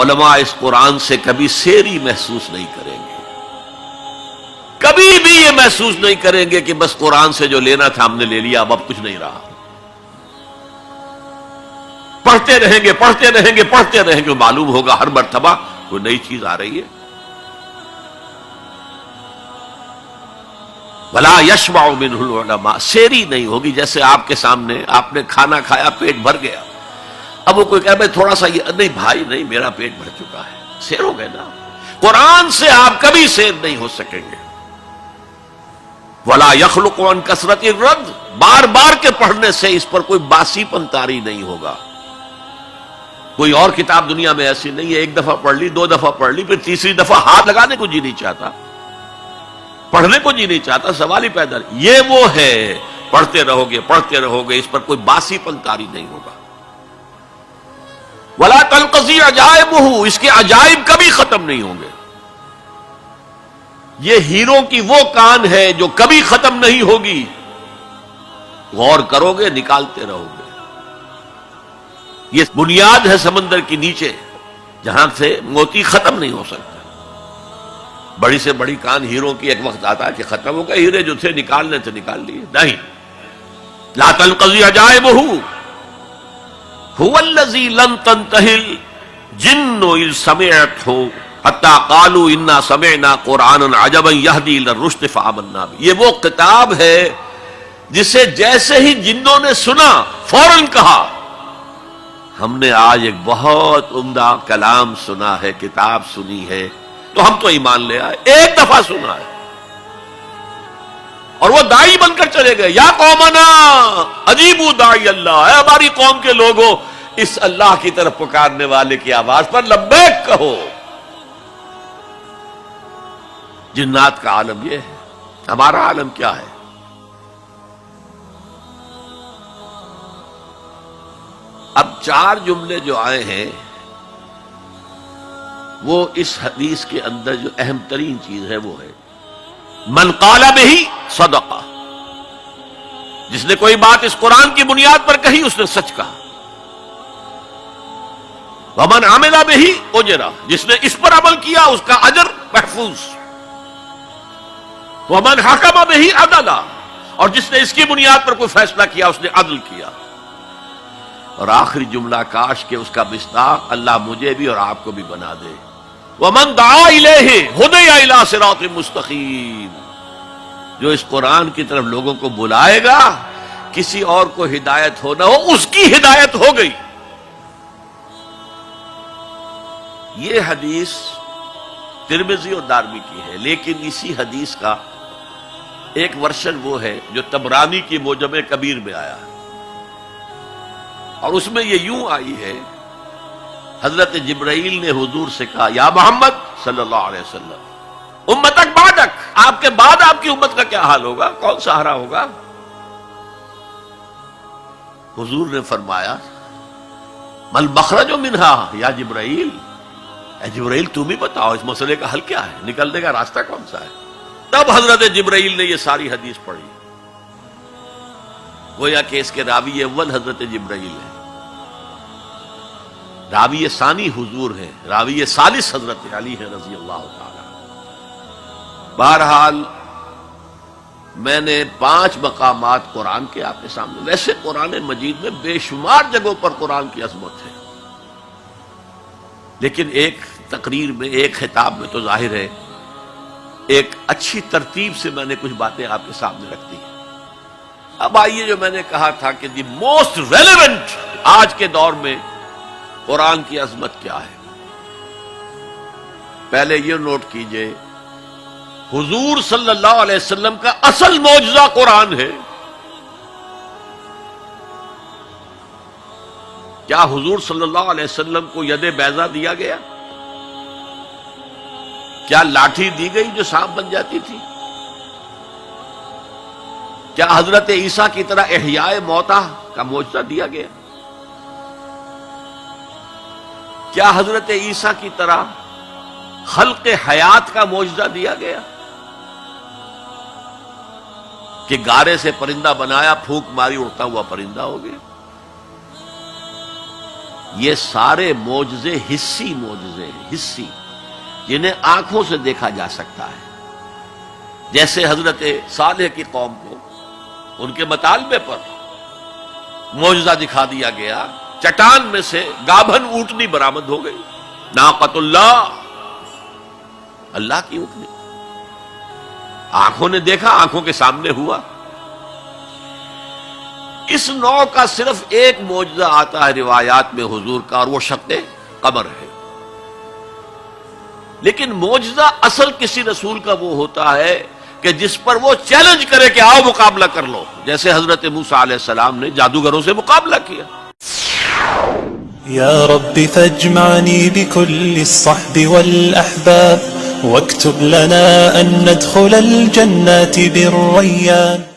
علماء اس قرآن سے کبھی سیری محسوس نہیں کریں گے، کبھی بھی یہ محسوس نہیں کریں گے کہ بس قرآن سے جو لینا تھا ہم نے لے لیا، اب کچھ نہیں رہا۔ پڑھتے رہیں گے پڑھتے رہیں گے پڑھتے رہیں گے، معلوم ہوگا ہر مرتبہ کوئی نئی چیز آ رہی ہے۔ وَلَا يَشْبَعُ مِنْهُ الْعُلَمَاء، سیری نہیں ہوگی۔ جیسے آپ کے سامنے آپ نے کھانا کھایا، پیٹ بھر گیا، اب وہ کوئی کہے بھائی تھوڑا سا یہ، نہیں بھائی نہیں، میرا پیٹ بھر چکا ہے، سیر ہو گئے نا۔ قرآن سے آپ کبھی سیر نہیں ہو سکیں گے۔ وَلَا يَخْلُقُ عَنْ كَثْرَةِ الرَّدِّ، بار بار کے پڑھنے سے اس پر کوئی باسی پن طاری نہیں ہوگا۔ کوئی اور کتاب دنیا میں ایسی نہیں ہے، ایک دفعہ پڑھ لی، دو دفعہ پڑھ لی، پھر تیسری دفعہ ہاتھ لگانے کو جی نہیں چاہتا، پڑھنے کو جی نہیں چاہتا، سوال ہی پیدا نہیں۔ یہ وہ ہے، پڑھتے رہو گے، اس پر کوئی باسی پن طاری نہیں ہوگا۔ وَلَا تَنْقَضِي عَجَائِبُهُ، اس کے عجائب کبھی ختم نہیں ہوں گے۔ یہ ہیروں کی وہ کان ہے جو کبھی ختم نہیں ہوگی، غور کرو گے نکالتے رہو گے۔ یہ بنیاد ہے سمندر کی نیچے جہاں سے موتی ختم نہیں ہو سکتا۔ بڑی سے بڑی کان ہیروں کی، ایک وقت آتا ہے کہ ختم ہو گئے، ہیرے جو تھے نکالنے تھے نکال لیے، نہیں۔ لا تنقضی عجائبہ هو الذی لن تنتهی الجن اذ سمعتہ حتی قالوا انا سمعنا قرآنا عجبا یہدی الی الرشد فآمنا بہ۔ یہ وہ کتاب ہے جسے جیسے ہی جنوں نے سنا فوراً کہا ہم نے آج ایک بہت عمدہ کلام سنا ہے، کتاب سنی ہے، تو ہم تو ایمان لے آئے۔ ایک دفعہ سنا ہے اور وہ داعی بن کر چلے گئے۔ یا قومنا اجیبوا داعی اللہ، اے ہماری قوم کے لوگوں، اس اللہ کی طرف پکارنے والے کی آواز پر لبیک کہو۔ جنات کا عالم یہ ہے، ہمارا عالم کیا ہے؟ اب چار جملے جو آئے ہیں وہ اس حدیث کے اندر جو اہم ترین چیز ہے وہ ہے من قال بہ صدق، جس نے کوئی بات اس قرآن کی بنیاد پر کہی اس نے سچ کہا۔ ومن عمل بہ اجر، جس نے اس پر عمل کیا اس کا اجر محفوظ۔ ومن حکم بہ عدل، اور جس نے اس کی بنیاد پر کوئی فیصلہ کیا اس نے عدل کیا۔ اور آخری جملہ کاش کہ اس کا مصداق اللہ مجھے بھی اور آپ کو بھی بنا دے۔ وَمَن دعا إِلَيْهِ هُدِيَ إِلَىٰ صِرَاطٍ مُسْتَقِيمٍ، جو اس قرآن کی طرف لوگوں کو بلائے گا، کسی اور کو ہدایت ہو نہ ہو، اس کی ہدایت ہو گئی۔ یہ حدیث ترمذی اور دارمی کی ہے، لیکن اسی حدیث کا ایک ورژن وہ ہے جو طبرانی کی معجم کبیر میں آیا ہے، اور اس میں یہ یوں آئی ہے، حضرت جبرائیل نے حضور سے کہا یا محمد صلی اللہ علیہ وسلم امتک بعدک، آپ کے بعد آپ کی امت کا کیا حال ہوگا، کون سہارا ہوگا؟ حضور نے فرمایا مل مخرج منہا یا جبرائیل، اے جبرائیل تم ہی بتاؤ اس مسئلے کا حل کیا ہے، نکلنے کا راستہ کون سا ہے؟ تب حضرت جبرائیل نے یہ ساری حدیث پڑھی، گویا کہ اس کے راوی اول حضرت جبرائیل ہے، راوی ثانی حضور ہے، راوی ثالث حضرت علی ہے رضی اللہ تعالی۔ بہرحال میں نے 5 مقامات قرآن کے آپ کے سامنے، ویسے قرآن مجید میں بے شمار جگہوں پر قرآن کی عظمت ہے، لیکن ایک تقریر میں، ایک خطاب میں تو ظاہر ہے ایک اچھی ترتیب سے میں نے کچھ باتیں آپ کے سامنے رکھ دی۔ اب آئیے جو میں نے کہا تھا کہ دی موسٹ ریلیونٹ آج کے دور میں قرآن کی عظمت کیا ہے، پہلے یہ نوٹ کیجئے حضور صلی اللہ علیہ وسلم کا اصل معجزہ قرآن ہے۔ کیا حضور صلی اللہ علیہ وسلم کو ید بیضا دیا گیا؟ کیا لاٹھی دی گئی جو سانپ بن جاتی تھی؟ کیا حضرت عیسیٰ کی طرح احیاء موتیٰ کا معجزہ دیا گیا؟ کیا حضرت عیسیٰ کی طرح خلق حیات کا معجزہ دیا گیا کہ گارے سے پرندہ بنایا، پھونک ماری اڑتا ہوا پرندہ ہو گیا؟ یہ سارے معجزے حسی معجزے ہیں، حسی، جنہیں آنکھوں سے دیکھا جا سکتا ہے. جیسے حضرت صالح کی قوم کو ان کے مطالبے پر معجزہ دکھا دیا گیا، چٹان میں سے گابھن اونٹنی برآمد ہو گئی، ناقۃ اللہ، اللہ کی اونٹنی، آنکھوں نے دیکھا، آنکھوں کے سامنے ہوا. اس نوع کا صرف ایک معجزہ آتا ہے روایات میں حضور کا، اور وہ شق قمر ہے. لیکن معجزہ اصل کسی رسول کا وہ ہوتا ہے کہ جس پر وہ چیلنج کرے کہ آؤ مقابلہ کر لو، جیسے حضرت موسیٰ علیہ السلام نے جادوگروں سے مقابلہ کیا. يا رب فاجمعني بكل الصحب والأحباب واكتب لنا أن ندخل الجنات بالريان.